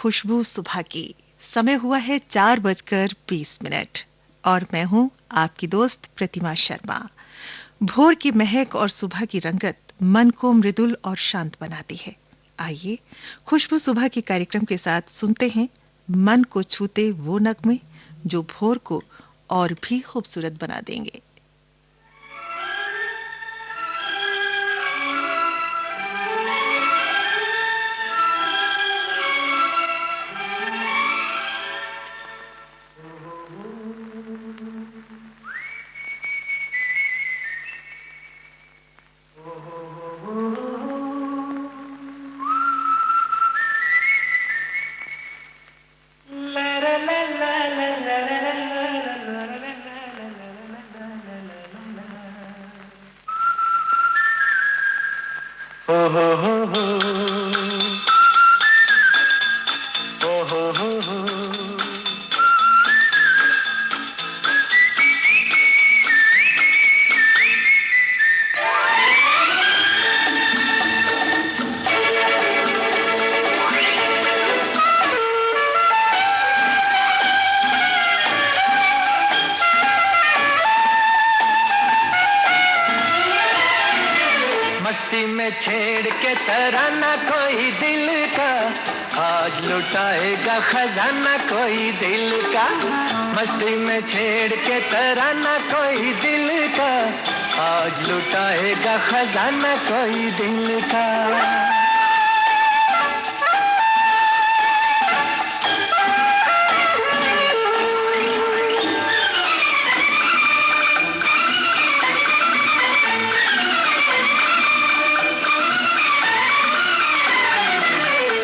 खुशबू सुबह की। समय हुआ है 4:20 और मैं हूं आपकी दोस्त प्रतिमा शर्मा। भोर की महक और सुबह की रंगत मन को मृदुल और शांत बनाती है। आइए खुशबू सुबह के कार्यक्रम के साथ सुनते हैं मन को छूते वो नगमे जो भोर को और भी खूबसूरत बना देंगे। मस्ती में छेड़ के तराना कोई दिल का, आज लुटाएगा खजाना कोई दिल का। मस्ती में छेड़ के तराना कोई दिल का, आज लुटाएगा खजाना कोई दिल का।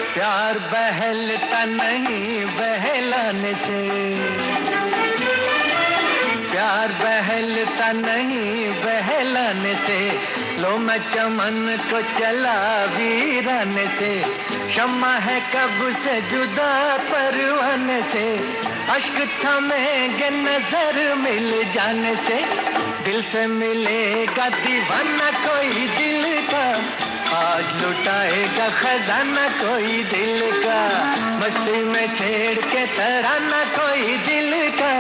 प्यार बहलता नहीं बहलाने से, प्यार बहलता नहीं बहलाने से। लो मैं चमन को चला वीराने से, शम्मा है कब से जुदा परवाने से। अश्क थमेंगे नजर मिल जाने से, दिल से मिलेगा दीवाना कोई दिल का, आज लुटाएगा खजाना कोई दिल का। मस्ती में छेड़ के तराना कोई दिल का,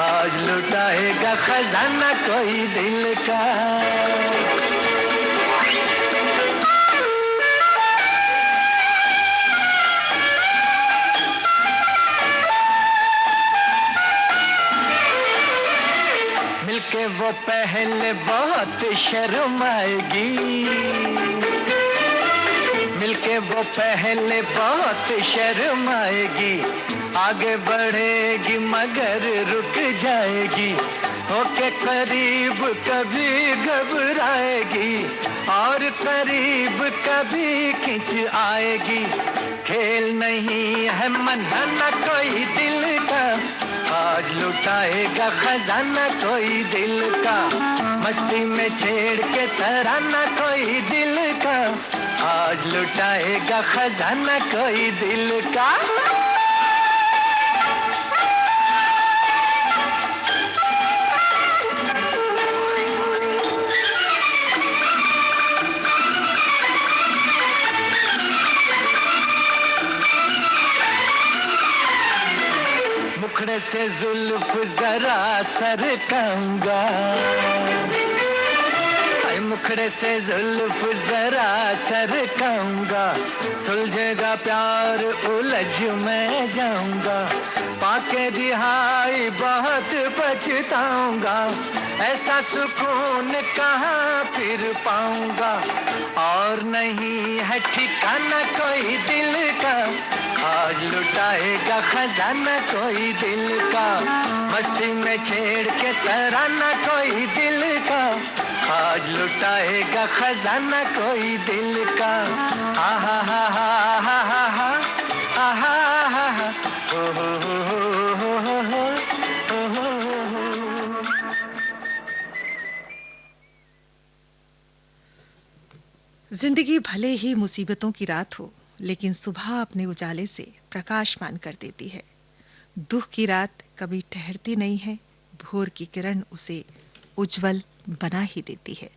आज लुटाएगा खजाना कोई दिल का। मिलके वो पहले बहुत शर्माएगी, मिलके वो पहले बहुत शर्माएगी। आगे बढ़ेगी मगर रुक जाएगी, होके करीब कभी घबराएगी और करीब कभी खिंच आएगी। खेल नहीं है मनाना कोई दिल का, आज लुटाएगा खजाना कोई दिल का। मस्ती में छेड़ के तराना कोई दिल का, आज लुटाएगा खजाना कोई दिल का। मुखड़े से जुल्फ जरा सरकाऊंगा, मुखड़े से जुल्फ जरा सरकाऊंगा। सुलझेगा प्यार उलझ मैं जाऊंगा, पाके रिहाई बहुत पछताऊंगा। ऐसा सुकून कहाँ फिर पाऊंगा, और नहीं है ठिकाना कोई दिल का, आज लुटाएगा खजाना कोई दिल का। मस्ती में छेड़ के तराना कोई दिल का, आज लुटाएगा खजाना कोई दिल का। आहा हा हा हा हा हा आहा हा हा ओ हो हो। जिंदगी भले ही मुसीबतों की रात हो, लेकिन सुबह अपने उजाले से प्रकाशमान कर देती है। दुख की रात कभी ठहरती नहीं है, भोर की किरण उसे उज्जवल बना ही देती है।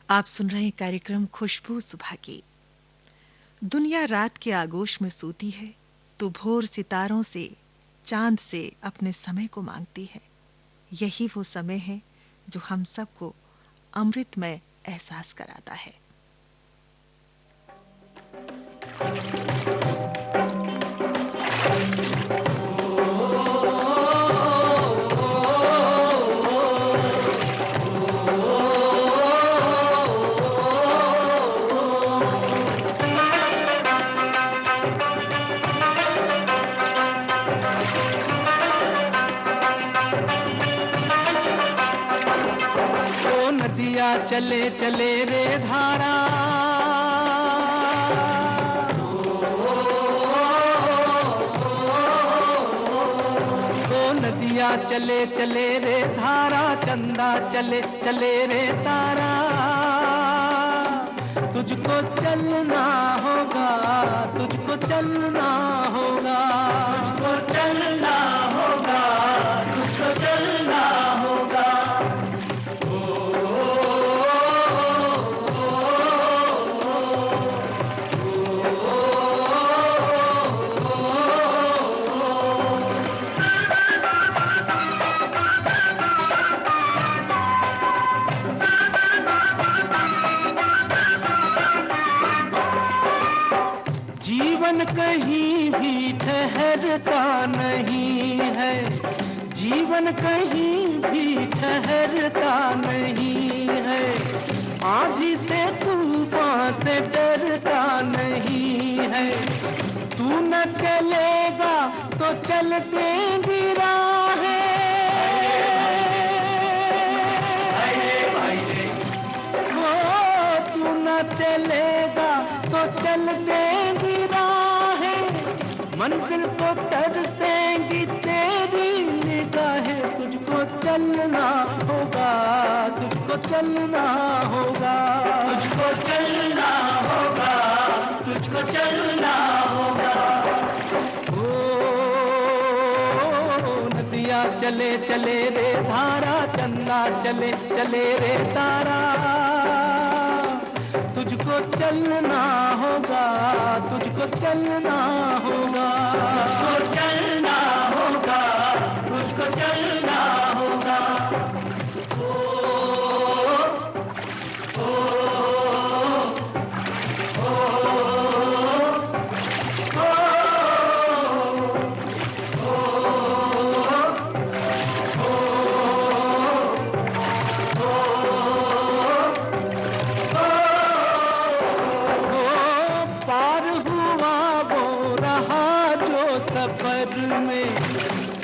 आप सुन रहे हैं कार्यक्रम खुशबू सुबह की। दुनिया रात के आगोश में सोती है तो भोर सितारों से, चांद से अपने समय को मांगती है। यही वो समय है जो हम सबको अमृतमय एहसास कराता है। चले चले रे धारा, ओ नदिया चले चले रे धारा, चंदा चले चले रे तारा। तुझको चलना होगा, तुझको चलना होगा, तुझको चलना होगा, तुझको चलना होगा। कहीं भी ठहरता नहीं है, जीवन कहीं भी ठहरता नहीं है, आंधी से तूफान से डरता नहीं है। तू न चलेगा तो चल देंगी राहें, तू न चलेगा तो चल देंगी राहें, मंजिल को तरसेंगी तेरी निगाहें। तुझको चलना होगा, तुझको चलना होगा, तुझको चलना होगा, तुझको चलना होगा। ओ नदियाँ चले चले रे धारा, चंदा चले चले रे तारा, तुझको चलना होगा, तुझको चलना होगा, तुझको चलना होगा, तुझको चलना होगा।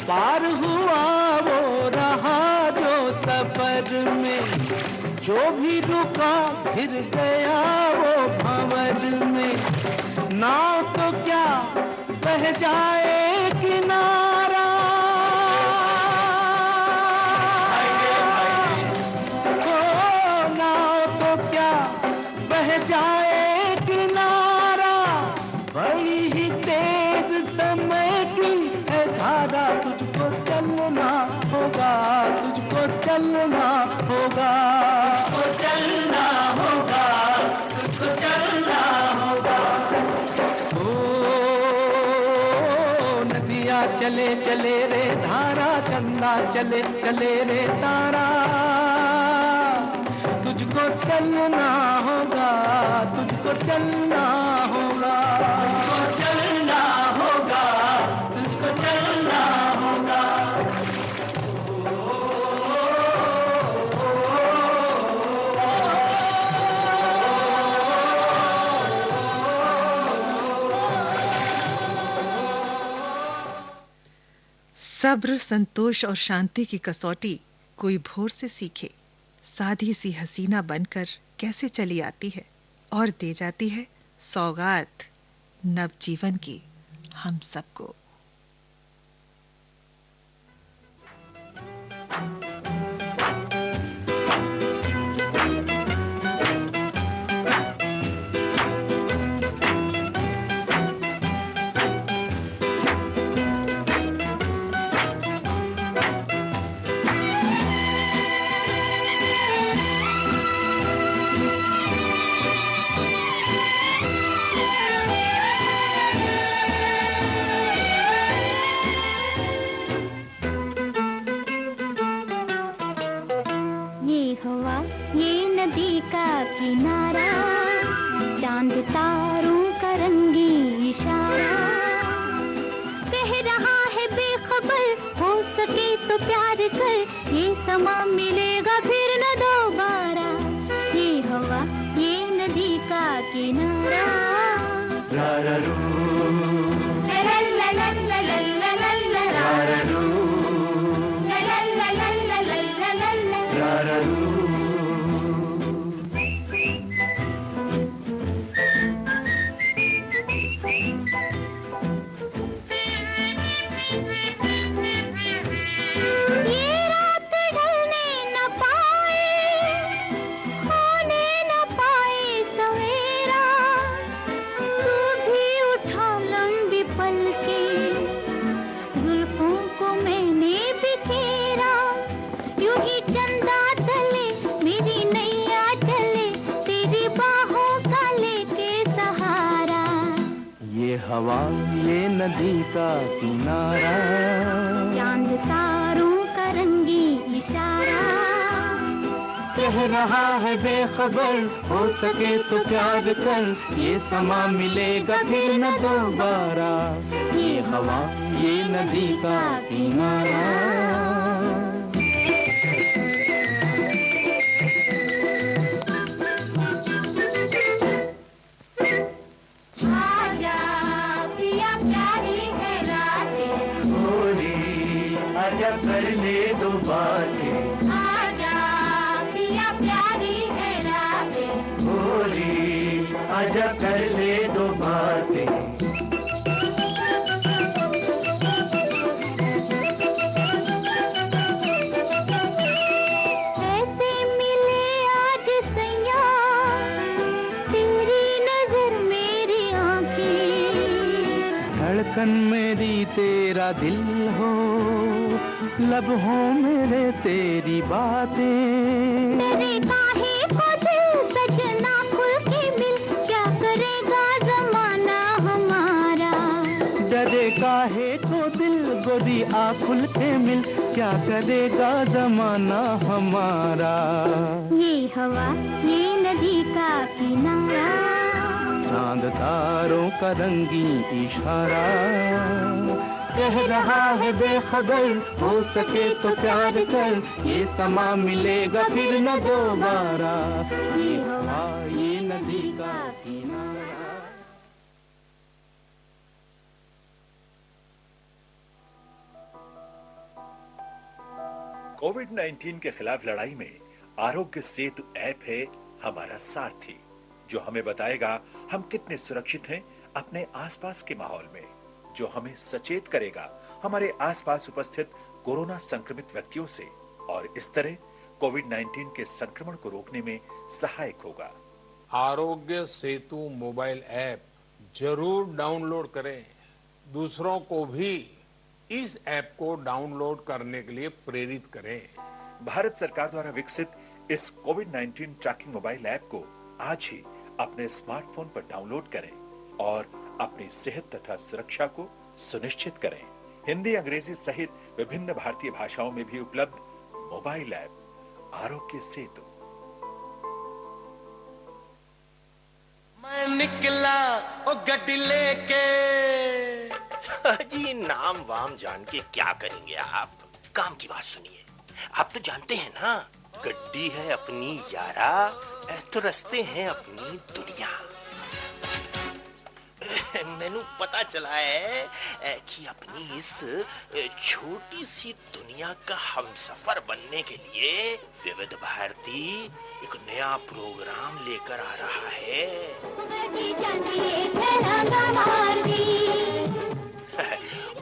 पार हुआ वो रहा जो सफर में, जो भी रुका फिर गया वो भंवर में। नाव तो क्या बह जाए किनारा, ओ नाव तो क्या बह जाए किनारा, बड़ी ही तेज समय की है धारा। तुझको चलना होगा, तुझको चलना होगा, तुझको चलना होगा, तुझको चलना होगा। ओ नदियाँ चले चले रे धारा, चंदा चले चले रे तारा, तुझको चलना होगा, तुझको चलना होगा, तुझको चलना होगा, तुझको चलना होगा। सब्र, संतोष और शांति की कसौटी कोई भोर से सीखे, साधी सी हसीना बनकर कैसे चली आती है और दे जाती है सौगात नवजीवन की हम सबको। किनारा, चांद तारों का रंगी इशारा, कह रहा है बेखबर हो सके तो प्यार कर, ये समा मिलेगा फिर न दोबारा। ये हवा, ये नदी का किनारा, रारारू, रारारू, रारारू। हवा, ये नदी का किनारा, चांद तारों का रंगी इशारा, कह रहा है बेखबर, हो सके तो प्यार कर, ये समा मिलेगा फिर न दोबारा, ये हवा ये नदी का किनारा। आजा पिया प्यारी है रातें, भोली आजा कर ले दो बातें, आजा पिया प्यारी है रातें, भोली आजा कर ले दो बातें। ऐसे मिले आज सैया, तेरी नजर मेरी आंखें, धड़कन मेरी तेरा दिल हो, लब हो मेरे तेरी बातें। तेरे काहे को दिल सजना खुल के मिल, क्या करेगा जमाना हमारा। डरे काहे को दिल गोरी आ खुल के मिल, क्या करेगा जमाना हमारा। ये हवा ये नदी का किनारा, चांद तारों का रंगीन इशारा, कह रहा है बेखबर, हो सके तो प्यार कर, ये समा मिलेगा फिर न दोबारा, ये हवा ये नदी का किनारा। कोविड-19 के खिलाफ लड़ाई में आरोग्य सेतु ऐप है हमारा सारथी, जो हमें बताएगा हम कितने सुरक्षित हैं अपने आसपास के माहौल में, जो हमें सचेत करेगा हमारे आसपास उपस्थित कोरोना संक्रमित व्यक्तियों से, और इस तरह कोविड-19 के संक्रमण को रोकने में सहायक होगा। आरोग्य सेतु मोबाइल ऐप जरूर डाउनलोड करें। दूसरों को भी इस ऐप को डाउनलोड करने के लिए प्रेरित करें। भारत सरकार द्वारा विकसित इस कोविड-19 ट्रैकिंग मोबाइल ऐप को आज ही अपने स्मार्टफोन पर डाउनलोड करें और अपनी सेहत तथा सुरक्षा को सुनिश्चित करें। हिंदी, अंग्रेजी सहित विभिन्न भारतीय भाषाओं में भी उपलब्ध मोबाइल ऐप आरोग्य सेतु। मैं निकला ओ गड्डी लेके। जी नाम वाम जान के क्या करेंगे आप? काम की बात सुनिए। आप तो जानते हैं ना, गड्डी है अपनी यारा, तो रस्ते हैं अपनी दुनिया। मैंने पता चला है कि अपनी इस छोटी सी दुनिया का हमसफर बनने के लिए विविध भारती एक नया प्रोग्राम लेकर आ रहा है।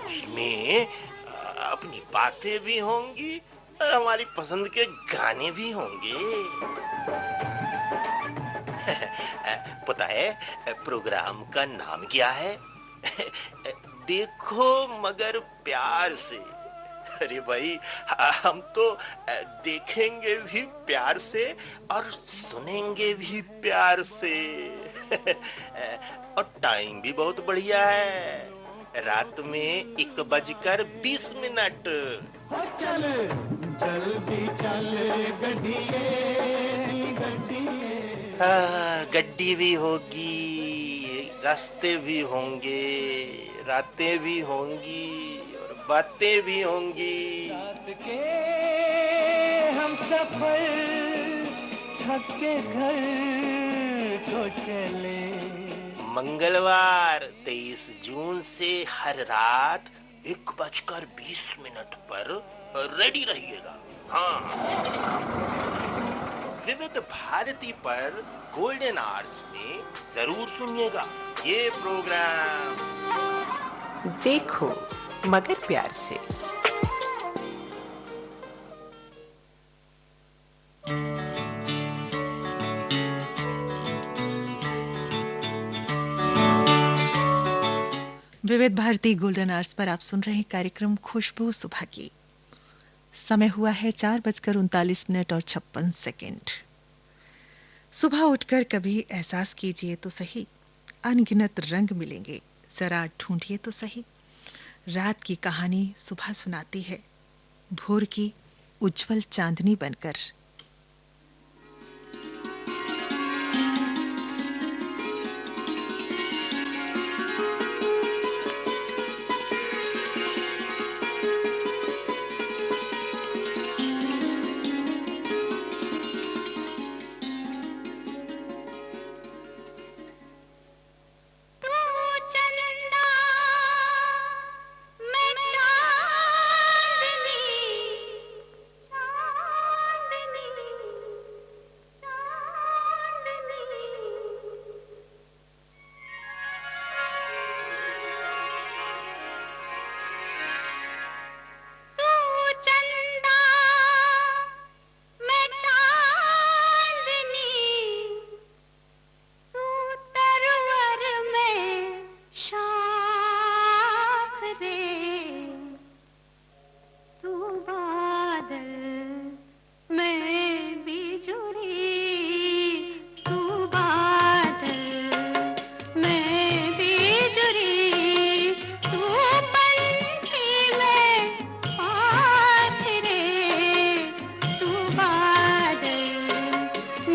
उसमें अपनी बातें भी होंगी और हमारी पसंद के गाने भी होंगे। पता है प्रोग्राम का नाम क्या है? देखो मगर प्यार से। अरे भाई, हम तो देखेंगे भी प्यार से और सुनेंगे भी प्यार से। और टाइम भी बहुत बढ़िया है, रात में 1:20। चल जल्दी चल गड्डिए गड्डी भी होगी, रास्ते भी होंगे, रातें भी होंगी और बातें भी होंगी। रात के हम सफर छत के घर को चले। मंगलवार 23 जून से हर रात 1:20 पर रेडी रहिएगा। हाँ, विविध भारती पर गोल्डन आवर्स में जरूर सुनिएगा ये प्रोग्राम। देखो मगर प्यार से। विविध भारती गोल्डन आवर्स पर आप सुन रहे हैं कार्यक्रम खुशबू सुबह की। समय हुआ है 4:39 और 56 सेकंड। सुबह उठकर कभी एहसास कीजिए तो सही, अनगिनत रंग मिलेंगे, जरा ढूंढिए तो सही। रात की कहानी सुबह सुनाती है, भोर की उज्जवल चांदनी बनकर।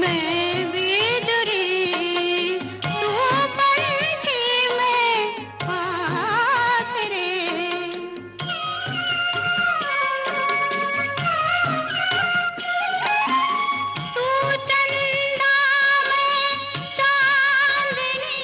मैं बिजुरी तू पंछी मैं बात रे तू चंदा मैं चांदनी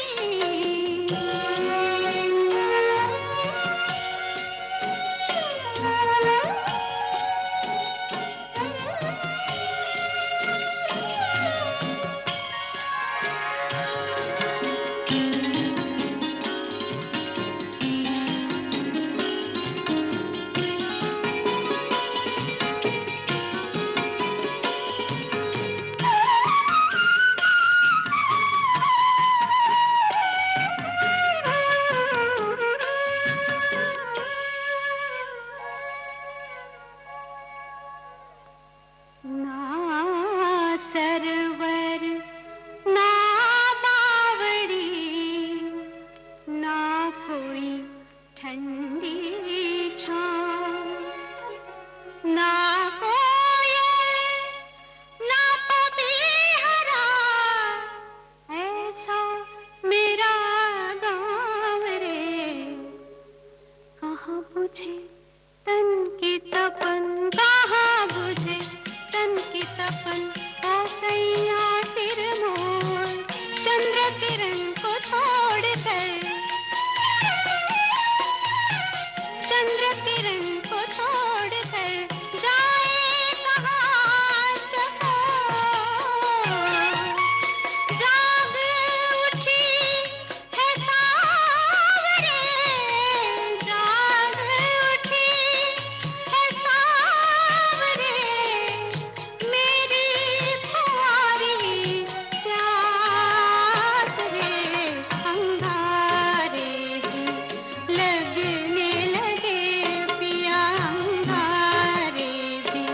ना सरवर ना बावड़ी ना कोई ठंडी छाँव ना कोयल ना पपीहरा ऐसा मेरा गाँव रे कहाँ बुझे तन की तपन कहाँ बुझे तन की तपन सैया सिर मोर चंद्र किरण को छोड़ कर चंद्र किरण को छोड़ कर जाए कहाँ चकोर जाग उठी है सांवरे जाग उठी है सांवरे मेरी खुआरी प्यास रे अंगारे भी लगने लगे पिया अंगारे भी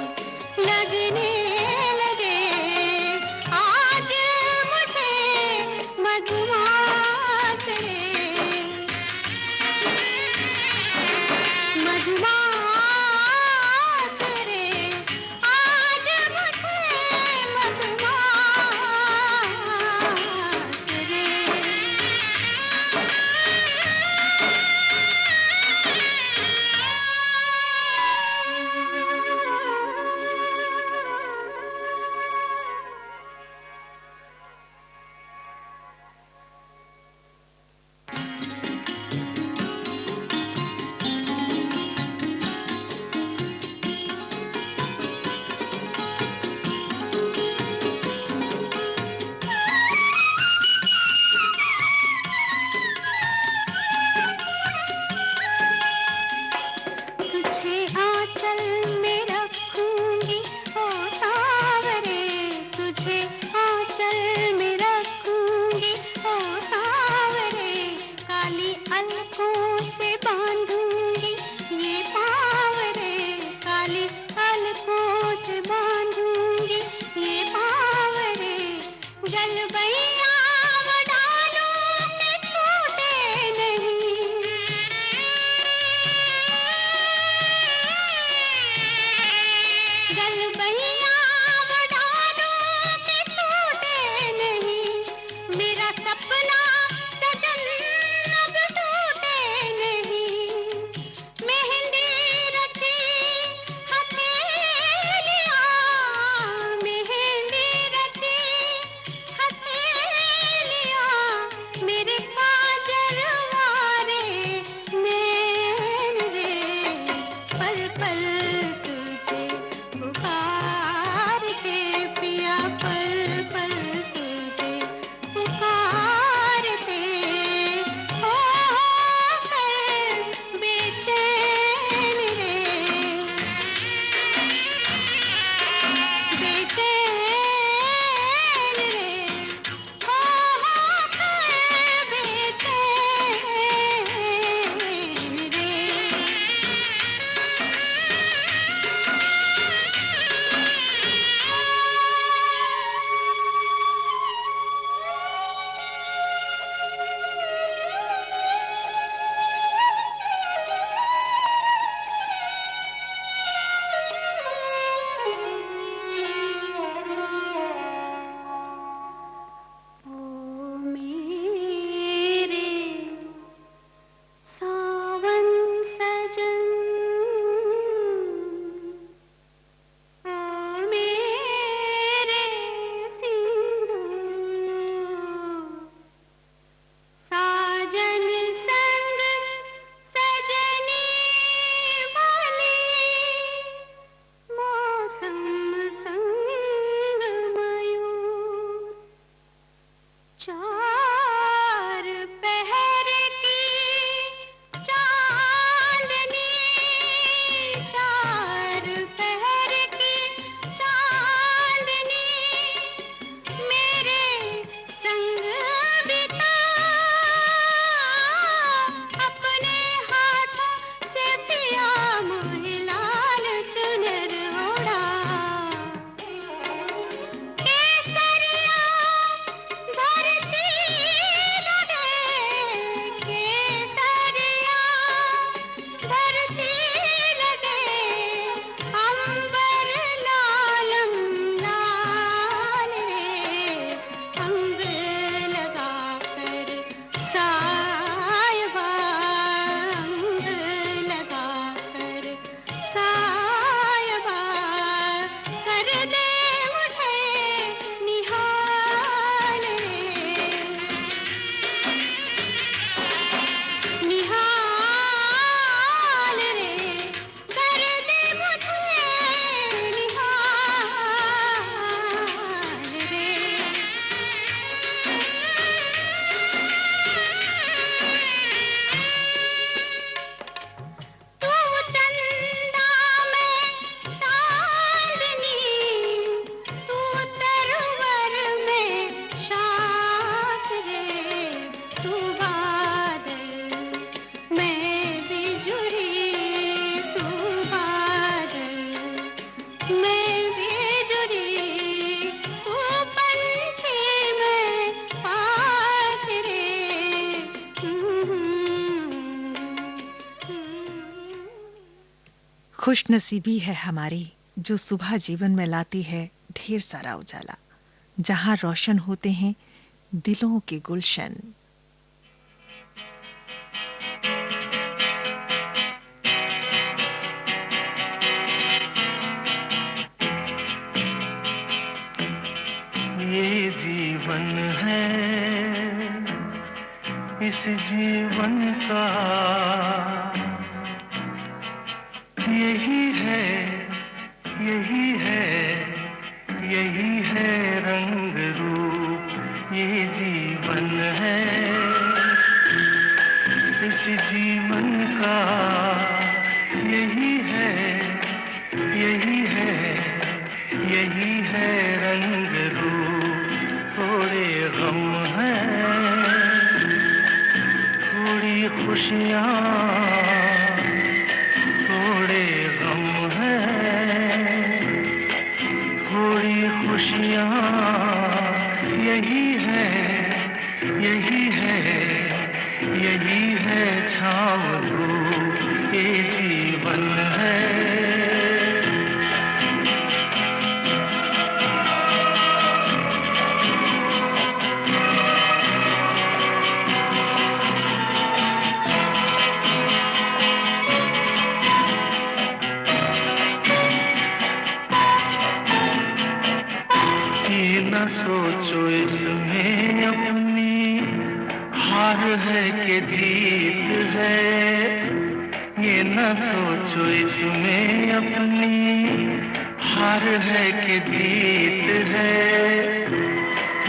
लगने लगे आज मुझे मधुमास रे मधुमास रे आज मुझे मधुमास रे तुझे आंचल में रखूंगी ओ सांवरे तुझे आंचल में रखूंगी ओ सांवरे काली अलकों से बांधूंगी ये पाँव रे काली अलकों से बांधूंगी ये पाँव रे गलबैया डालूं के छूटे नहीं गलबैया डालूं के छूटे नहीं मेरा सपना सजन अब टूटे नहीं मेहंदी रची हथेलियां मेहंदी रची हथेलियां चार पहर की चांदनी, चार पहर की चांदनी मेरे संग बिता, अपने हाथों से पिया मोहे लाल चुनर ओढ़ा। केसरिया धरती लगे, केसरिया धरती लगे, अंबर लालम लाल रे, अंग लगा कर सायबा, अंग लगा कर सायबा, कर दे मुझे निहाल रे, निहाल रे, कर दे मुझे निहाल रे। तू चंदा में चांदनी, तू तरवर में शाख रे, तू बादल मैं बिजुली, तू बादल मैं बिजुली, तू पंछी मैं पाख रे। खुशनसीबी है हमारी जो सुबह जीवन में लाती है ढेर सारा उजाला, जहां रोशन होते हैं दिलों के गुलशन। ये जीवन है, इस जीवन का यही है, यही है, यही है रंग रूप। ये जीवन है, इस जीवन का यही है, यही है, यही है रंग रूप। थोड़े गम हैं, थोड़ी खुशियाँ, थोड़े गम हैं, थोड़ी खुशियाँ, यही है, यही है, यही है छाँव धूप। ये जीवन है। न सोचो इसमें अपनी हार है कि जीत है, ये न सोचो इसमें अपनी हार है कि जीत है।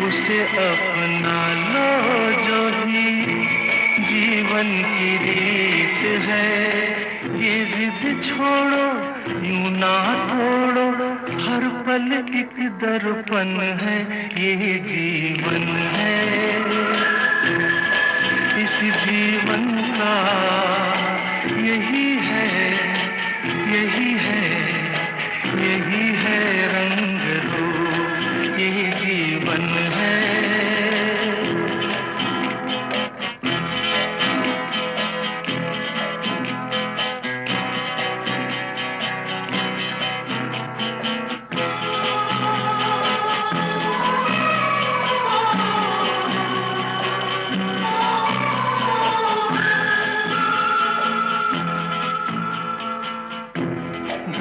उसे अपना लो जो भी जीवन की रीत है। ये जिद छोड़ो, यूं ना तोड़ो, हर पल एक दर्पण है। ये जीवन है, इस जीवन का यही है, यही है, यही है रंग रूप। ये जीवन है।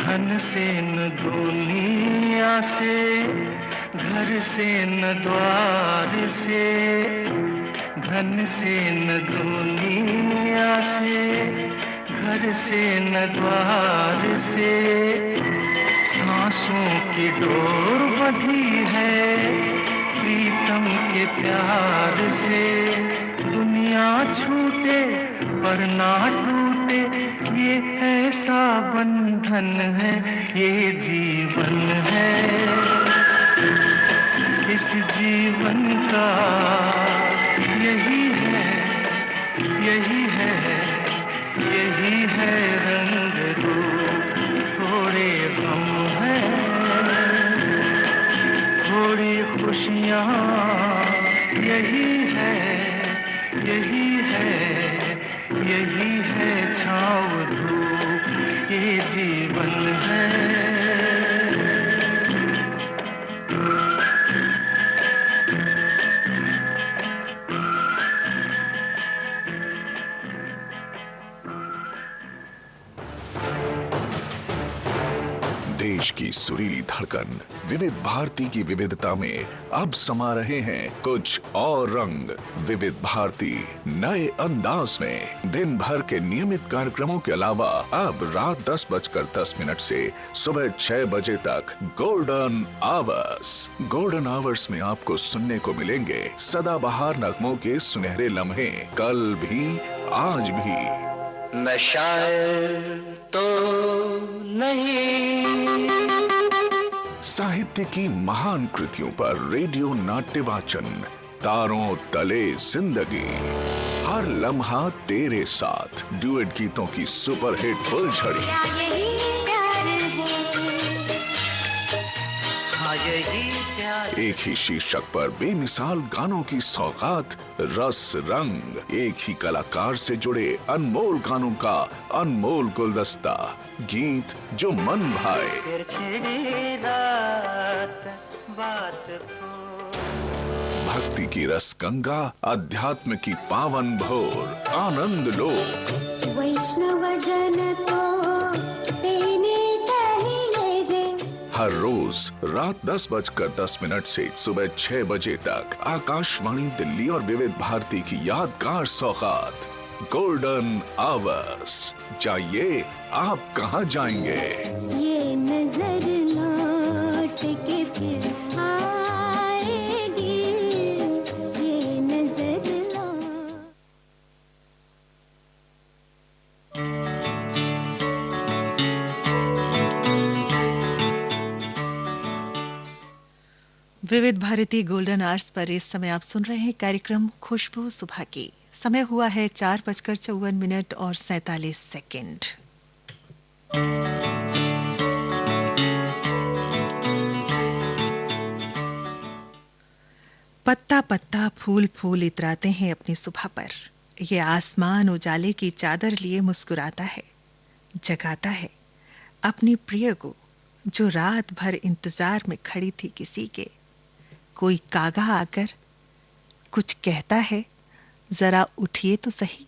धन से न दुनिया से, घर से न द्वार से, धन से न दुनिया से, घर से न द्वार से। सांसों की डोर बंधी है प्रीतम के प्यार से दुनिया छूटे पर ना टूटे, ये ऐसा बंधन है, ये जीवन है। इस जीवन का यही है, यही है, यही है रंग रूप। थोड़े गम है, थोड़ी खुशियाँ, यही है, यही है, यही है छाँव धूप, ये जीवन है। देश की सुरीली धड़कन विविध भारती की विविधता में अब समा रहे हैं कुछ और रंग। विविध भारती नए अंदाज में दिन भर के नियमित कार्यक्रमों के अलावा अब रात 10:10 से सुबह 6 बजे तक गोल्डन आवर्स। गोल्डन आवर्स में आपको सुनने को मिलेंगे सदाबहार नगमों के सुनहरे लम्हे, कल भी आज भी। मैं शायर तो नहीं, साहित्य की महान कृतियों पर रेडियो नाट्य वाचन, तारों तले जिंदगी, हर लम्हा तेरे साथ, डुएट गीतों की सुपरहिट फुलझड़ी, एक ही शीर्षक पर बेमिसाल गानों की सौगात, रस रंग, एक ही कलाकार से जुड़े अनमोल गानों का अनमोल गुलदस्ता, गीत जो मन भाए। भक्ति की रस गंगा, अध्यात्म की पावन भोर, आनंद लो। वैष्णव जन तो तेने कहिए रे। हर रोज रात 10:10 से सुबह 6 बजे तक आकाशवाणी दिल्ली और विविध भारती की यादगार सौगात, गोल्डन आवर्स। जाइए, आप कहाँ जाएंगे? ये नजर लौट के फिर आएगी, ये नजर लौट। विविध भारती गोल्डन आवर्स पर इस समय आप सुन रहे हैं कार्यक्रम खुशबू सुबह की। समय हुआ है 4:54 और 47 सेकंड। पत्ता पत्ता फूल फूल इतराते हैं अपनी सुबह पर। ये आसमान उजाले की चादर लिए मुस्कुराता है, जगाता है अपनी प्रिय को जो रात भर इंतजार में खड़ी थी किसी के। कोई कागा आकर कुछ कहता है, जरा उठिए तो सही।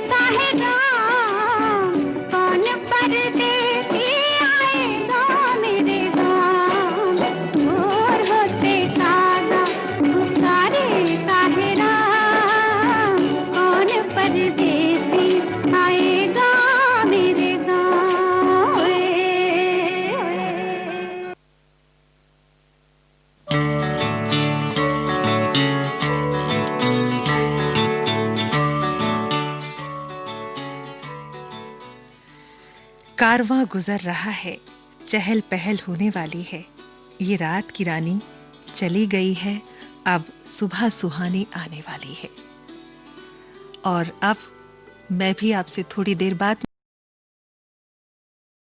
काहे राम, कौन परदेसी आएगा मेरे गाँव। भोर होते कागा पुकारे काहे राम, कौन परदेसी आएगा मेरे गाँव। कारवां गुजर रहा है, चहल पहल होने वाली है। ये रात की रानी चली गई है, अब सुबह सुहानी आने वाली है। और अब मैं भी आपसे थोड़ी देर बाद